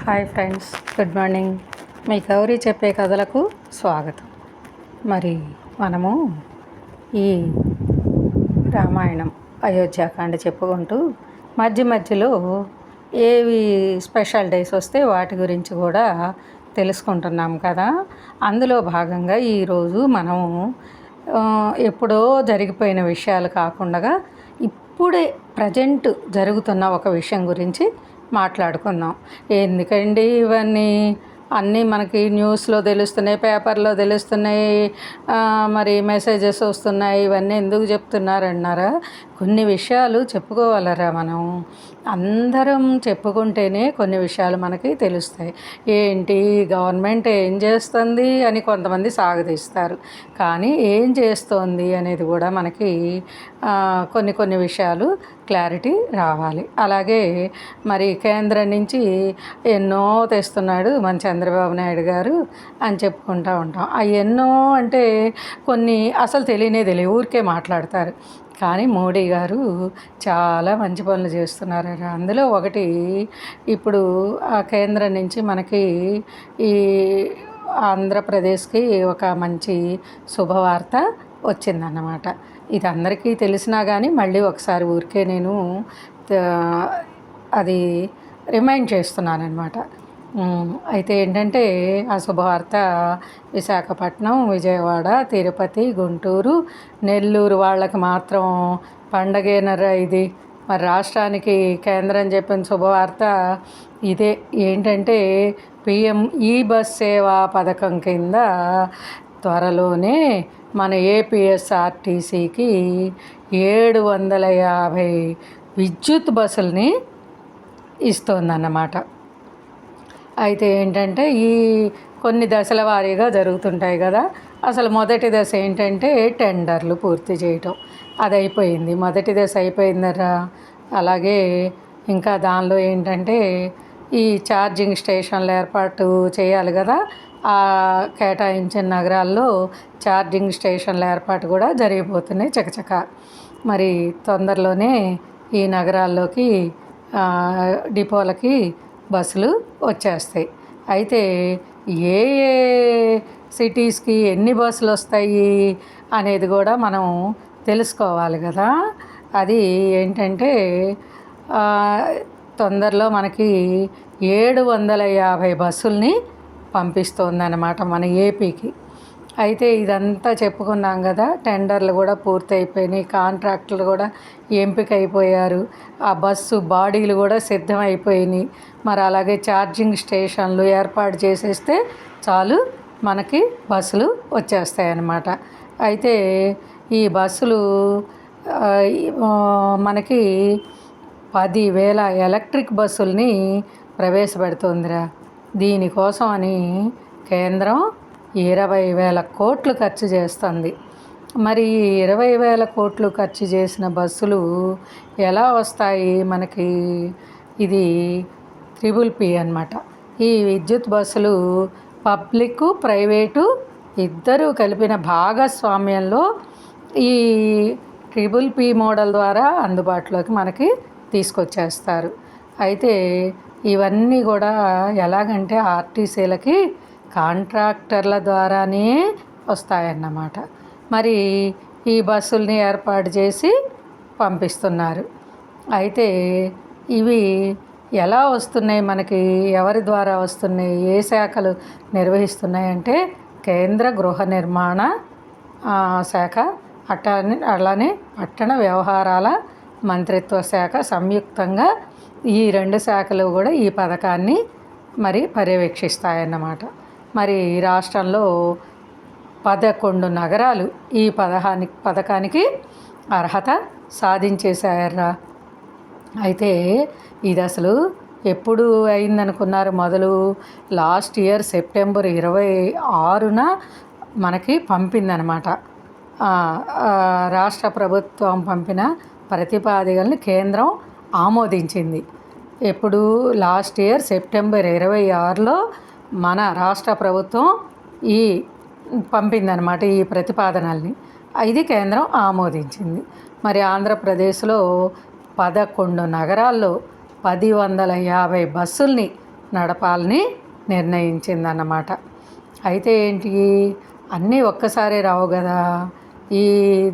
Hi friends, good morning. మీ గౌరీ చెప్పే కథలకు స్వాగతం. మరి మనము ఈ రామాయణం అయోధ్యాకాండ చెప్పుకుంటూ మధ్యలో ఏవి స్పెషల్ డేస్ వస్తే వాటి గురించి కూడా తెలుసుకుంటున్నాం కదా. అందులో భాగంగా ఈరోజు మనము ఎప్పుడో జరిగిపోయిన విషయాలు కాకుండా ఇప్పుడే ప్రజెంట్ జరుగుతున్న ఒక విషయం గురించి మాట్లాడుకుందాం. ఎందుకండి ఇవన్నీ అన్నీ మనకి న్యూస్లో తెలుస్తున్నాయి, పేపర్లో తెలుస్తున్నాయి, మరి మెసేజెస్ వస్తున్నాయి. ఇవన్నీ ఎందుకు చెప్తున్నారన్నారా? కొన్ని విషయాలు చెప్పుకోవాలరా. మనం అందరం చెప్పుకుంటేనే కొన్ని విషయాలు మనకి తెలుస్తాయి. ఏంటి గవర్నమెంట్ ఏం చేస్తుంది అని కొంతమంది సాగదీస్తారు, కానీ ఏం చేస్తోంది అనేది కూడా మనకి కొన్ని విషయాలు క్లారిటీ రావాలి. అలాగే మరి కేంద్రం నుంచి ఎన్నో తెస్తున్నాడు మన చంద్రబాబు నాయుడు గారు అని చెప్పుకుంటూ ఉంటాం. ఆ ఎన్నో అంటే కొన్ని అసలు తెలియవు, ఊరికే మాట్లాడతారు. కానీ మోడీ గారు చాలా మంచి పనులు చేస్తున్నారు. అందులో ఒకటి ఇప్పుడు ఆ కేంద్రం నుంచి మనకి ఈ ఆంధ్రప్రదేశ్కి ఒక మంచి శుభవార్త వచ్చిందన్నమాట. ఇది అందరికీ తెలిసినా కానీ మళ్ళీ ఒకసారి ఊరికే నేను అది రిమైండ్ చేస్తున్నాను అనమాట. అయితే ఏంటంటే ఆ శుభవార్త విశాఖపట్నం, విజయవాడ, తిరుపతి, గుంటూరు, నెల్లూరు వాళ్ళకి మాత్రం పండగేనరా ఇది. మరి రాష్ట్రానికి కేంద్రం చెప్పిన శుభవార్త ఇదే. ఏంటంటే పిఎం ఈ బస్ సేవా పథకం కింద త్వరలోనే మన ఏపీఎస్ఆర్టీసీకి 750 విద్యుత్ బస్సుల్ని ఇస్తోందన్నమాట. అయితే ఏంటంటే ఈ కొన్ని దశల వారీగా జరుగుతుంటాయి కదా. అసలు మొదటి దశ ఏంటంటే టెండర్లు పూర్తి చేయటం, అది అయిపోయింది. మొదటి దశ అయిపోయిందరా. అలాగే ఇంకా దానిలో ఏంటంటే ఈ ఛార్జింగ్ స్టేషన్లు ఏర్పాటు చేయాలి కదా. ఆ కేటాయించిన నగరాల్లో ఛార్జింగ్ స్టేషన్ల ఏర్పాటు కూడా జరిగిపోతున్నాయి చకచక. మరి తొందరలోనే ఈ నగరాల్లోకి డిపోలకి బస్సులు వచ్చేస్తాయి. అయితే ఏ ఏ సిటీస్కి ఎన్ని బస్సులు వస్తాయి అనేది కూడా మనం తెలుసుకోవాలి కదా. అది ఏంటంటే తొందరలో మనకి 750 బస్సుల్ని పంపిస్తోందన్నమాట మన ఏపీకి. అయితే ఇదంతా చెప్పుకున్నాం కదా. టెండర్లు కూడా పూర్తి అయిపోయినాయి, కాంట్రాక్టులు కూడా ఎంపిక అయిపోయారు, ఆ బస్సు బాడీలు కూడా సిద్ధమైపోయినాయి. మరి అలాగే ఛార్జింగ్ స్టేషన్లు ఏర్పాటు చేసేస్తే చాలు, మనకి బస్సులు వచ్చేస్తాయి అన్నమాట. అయితే ఈ బస్సులు మనకి 10,000 ఎలక్ట్రిక్ బస్సుల్ని ప్రవేశపెడుతుందిరా. దీనికోసం అని కేంద్రం 20,000 కోట్లు ఖర్చు చేస్తుంది. మరి 20,000 కోట్లు ఖర్చు చేసిన బస్సులు ఎలా వస్తాయి మనకి? ఇది ట్రిపుల్ అన్నమాట. ఈ విద్యుత్ బస్సులు పబ్లిక్, ప్రైవేటు ఇద్దరూ కలిపిన భాగస్వామ్యంలో ఈ ట్రిపుల్ మోడల్ ద్వారా అందుబాటులోకి మనకి తీసుకొచ్చేస్తారు. అయితే ఇవన్నీ కూడా ఎలాగంటే ఆర్టీసీలకి కాంట్రాక్టర్ల ద్వారానే వస్తాయన్నమాట. మరి ఈ బస్సుల్ని ఏర్పాటు చేసి పంపిస్తున్నారు. అయితే ఇవి ఎలా వస్తున్నాయి మనకి, ఎవరి ద్వారా వస్తున్నాయి, ఏ శాఖలు నిర్వహిస్తున్నాయంటే కేంద్ర గృహ నిర్మాణ శాఖ, అలానే పట్టణ వ్యవహారాల మంత్రిత్వ శాఖ సంయుక్తంగా ఈ 2 శాఖలు కూడా ఈ పథకాన్ని మరి పర్యవేక్షిస్తాయన్నమాట. మరి రాష్ట్రంలో 11 నగరాలు ఈ పథకానికి అర్హత సాధించేశారా. అయితే ఇది అసలు ఎప్పుడు అయిందనుకున్నారు? మొదలు లాస్ట్ ఇయర్ సెప్టెంబర్ 26న మనకి పంపిందనమాట. రాష్ట్ర ప్రభుత్వం పంపిన ప్రతిపాదనల్ని కేంద్రం ఆమోదించింది. ఎప్పుడు? లాస్ట్ ఇయర్ సెప్టెంబర్ 26లో మన రాష్ట్ర ప్రభుత్వం ఈ పంపిందనమాట ఈ ప్రతిపాదనల్ని. ఇది కేంద్రం ఆమోదించింది. మరి ఆంధ్రప్రదేశ్లో 11 నగరాల్లో 150 బస్సుల్ని నడపాలని నిర్ణయించిందన్నమాట. అయితే ఏంటి, అన్నీ ఒక్కసారి రావు కదా.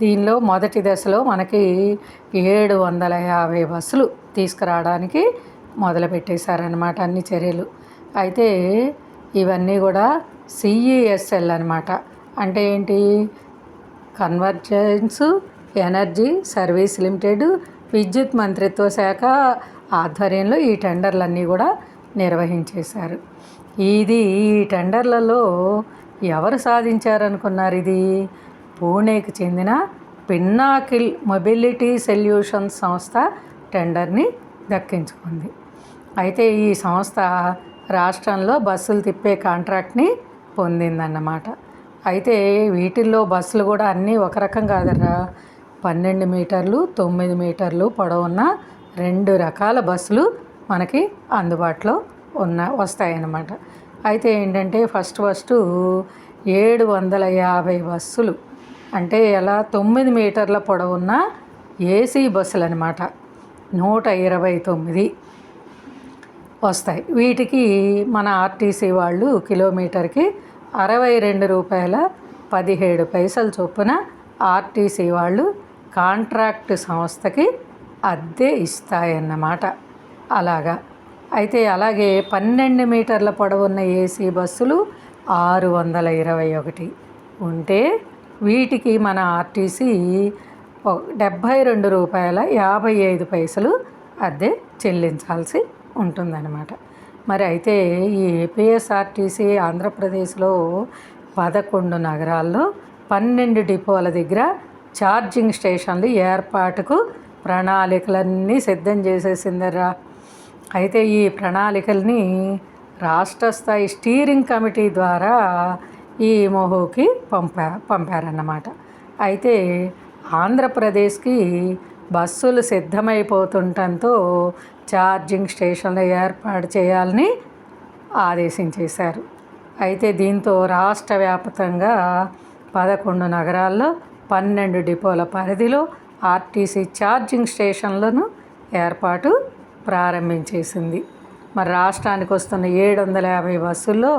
దీనిలో మొదటి దశలో మనకి 750 బస్సులు తీసుకురావడానికి మొదలుపెట్టేశారనమాట అన్ని చర్యలు. అయితే ఇవన్నీ కూడా సిఈఎస్ఎల్ అనమాట. అంటే ఏంటి, కన్వర్జెన్స్ ఎనర్జీ సర్వీస్ లిమిటెడ్ విద్యుత్ మంత్రిత్వ శాఖ ఆధ్వర్యంలో ఈ టెండర్లన్నీ కూడా నిర్వహించేశారు. ఈ టెండర్లలో ఎవరు సాధించారనుకున్నారు? ఇది పూణేకి చెందిన పిన్నాకిల్ మొబిలిటీ సొల్యూషన్స్ సంస్థ టెండర్ని దక్కించుకుంది. అయితే ఈ సంస్థ రాష్ట్రంలో బస్సులు తిప్పే కాంట్రాక్ట్ని పొందిందన్నమాట. అయితే వీటిల్లో బస్సులు కూడా అన్నీ ఒక రకం కాదరా. 12 మీటర్లు 9 మీటర్లు పొడవున్న 2 రకాల బస్సులు మనకి అందుబాటులో వస్తాయన్నమాట. అయితే ఏంటంటే ఫస్ట్ 750 బస్సులు అంటే ఎలా 9 మీటర్ల పొడవున్న ఏసీ బస్సులు అనమాట 129 వస్తాయి. వీటికి మన ఆర్టీసీ వాళ్ళు కిలోమీటర్కి 62 రూపాయల 17 పైసలు చొప్పున ఆర్టీసీ వాళ్ళు కాంట్రాక్ట్ సంస్థకి అద్దె ఇస్తాయన్నమాట. అలాగా. అయితే అలాగే 12 మీటర్ల పొడవున్న ఏసీ బస్సులు 621 ఉంటే వీటికి మన ఆర్టీసీ 72 రూపాయల 55 పైసలు అద్దె చెల్లించాల్సి ఉంటుందన్నమాట. మరి అయితే ఈ ఏపీఎస్ఆర్టీసీ ఆంధ్రప్రదేశ్లో 11 నగరాల్లో 12 డిపోల దగ్గర ఛార్జింగ్ స్టేషన్లు ఏర్పాటుకు ప్రణాళికలన్నీ సిద్ధం చేసేసిందరా. అయితే ఈ ప్రణాళికల్ని రాష్ట్ర స్థాయి స్టీరింగ్ కమిటీ ద్వారా ఈ మోహోకి పంపారన్నమాట. అయితే ఆంధ్రప్రదేశ్కి బస్సులు సిద్ధమైపోతుండటంతో ఛార్జింగ్ స్టేషన్లు ఏర్పాటు చేయాలని ఆదేశించేశారు. అయితే దీంతో రాష్ట్ర వ్యాప్తంగా 11 నగరాల్లో 12 డిపోల పరిధిలో ఆర్టీసీ ఛార్జింగ్ స్టేషన్లను ఏర్పాటు ప్రారంభించేసింది. మరి రాష్ట్రానికి వస్తున్న 750 బస్సుల్లో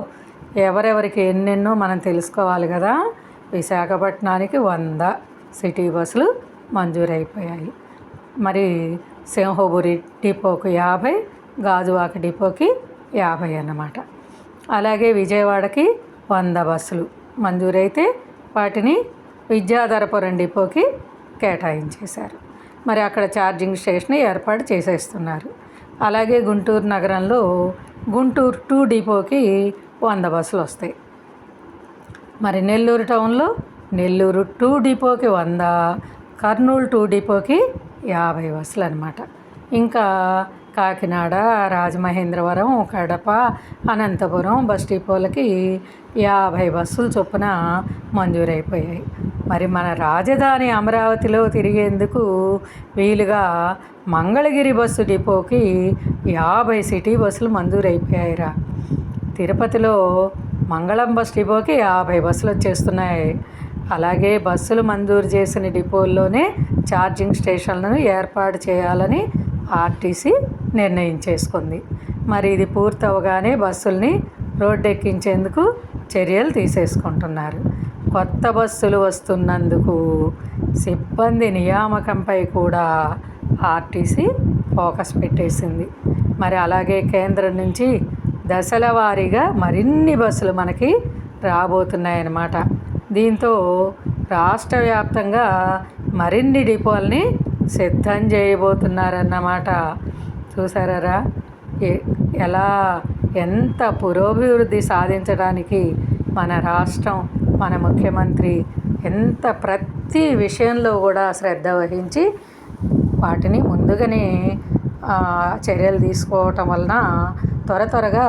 ఎవరెవరికి ఎన్నెన్నో మనం తెలుసుకోవాలి కదా. విశాఖపట్నానికి 100 సిటీ బస్సులు మంజూరైపోయాయి. మరి సింహపురి డిపోకు 50, గాజువాక డిపోకి 50 అన్నమాట. అలాగే విజయవాడకి 100 బస్సులు మంజూరైతే వాటిని విద్యాధరపురం డిపోకి కేటాయించేశారు. మరి అక్కడ ఛార్జింగ్ స్టేషన్ ఏర్పాటు చేసేస్తున్నారు. అలాగే గుంటూరు నగరంలో గుంటూరు 2 డిపోకి 100 బస్సులు వస్తాయి. మరి నెల్లూరు టౌన్లో నెల్లూరు 2 డిపోకి 100, కర్నూలు 2 డిపోకి 50 బస్సులు అనమాట. ఇంకా కాకినాడ, రాజమహేంద్రవరం, కడప, అనంతపురం బస్ డిపోలకి 50 బస్సులు చొప్పున మంజూరైపోయాయి. మరి మన రాజధాని అమరావతిలో తిరిగేందుకు వీలుగా మంగళగిరి బస్సు డిపోకి 50 సిటీ బస్సులు మంజూరైపోయాయిరా. తిరుపతిలో మంగళం బస్ డిపోకి 50 బస్సులు వచ్చేస్తున్నాయి. అలాగే బస్సులు మంజూరు చేసిన డిపోల్లోనే ఛార్జింగ్ స్టేషన్లను ఏర్పాటు చేయాలని ఆర్టీసీ నిర్ణయించేసుకుంది. మరి ఇది పూర్తవగానే బస్సుల్ని రోడ్డెక్కించేందుకు చర్యలు తీసేసుకుంటున్నారు. కొత్త బస్సులు వస్తున్నందుకు సిబ్బంది నియామకంపై కూడా ఆర్టీసీ ఫోకస్ పెట్టేసింది. మరి అలాగే కేంద్రం నుంచి దశల వారీగా మరిన్ని బస్సులు మనకి రాబోతున్నాయన్నమాట. దీంతో రాష్ట్ర వ్యాప్తంగా మరిన్ని డిపోల్ని సిద్ధం చేయబోతున్నారన్నమాట. చూసారా ఎలా ఎంత పురోభివృద్ధి సాధించడానికి మన రాష్ట్రం, మన ముఖ్యమంత్రి ఎంత ప్రతి విషయంలో కూడా శ్రద్ధ వహించి వాటిని ముందుగానే చర్యలు తీసుకోవటం వలన త్వరగా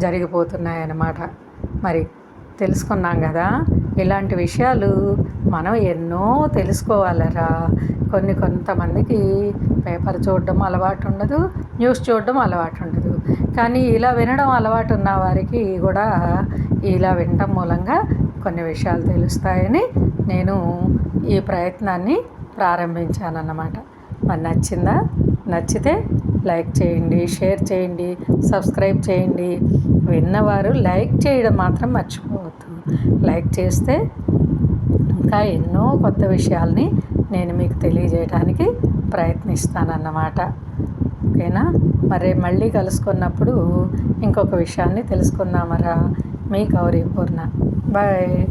జరిగిపోతున్నాయన్నమాట. మరి తెలుసుకున్నాం కదా. ఇలాంటి విషయాలు మనం ఎన్నో తెలుసుకోవాలరా. కొంతమందికి పేపర్ చూడడం అలవాటు ఉండదు, న్యూస్ చూడడం అలవాటు ఉండదు. కానీ ఇలా వినడం అలవాటు ఉన్న వారికి కూడా ఇలా వినడం మూలంగా కొన్ని విషయాలు తెలుస్తాయని నేను ఈ ప్రయత్నాన్ని ప్రారంభించానన్నమాట. మరి నచ్చిందా? నచ్చితే లైక్ చేయండి, షేర్ చేయండి, సబ్స్క్రైబ్ చేయండి. విన్నవారు లైక్ చేయడం మాత్రం మర్చిపోవద్దు. లైక్ చేస్తే ఇంకా ఎన్నో కొత్త విషయాల్ని నేను మీకు తెలియజేయడానికి ప్రయత్నిస్తానన్నమాట. ఓకేనా? మరి మళ్ళీ కలుసుకున్నప్పుడు ఇంకొక విషయాన్ని తెలుసుకుందామరా. మీ గౌరీ పూర్ణ. బాయ్.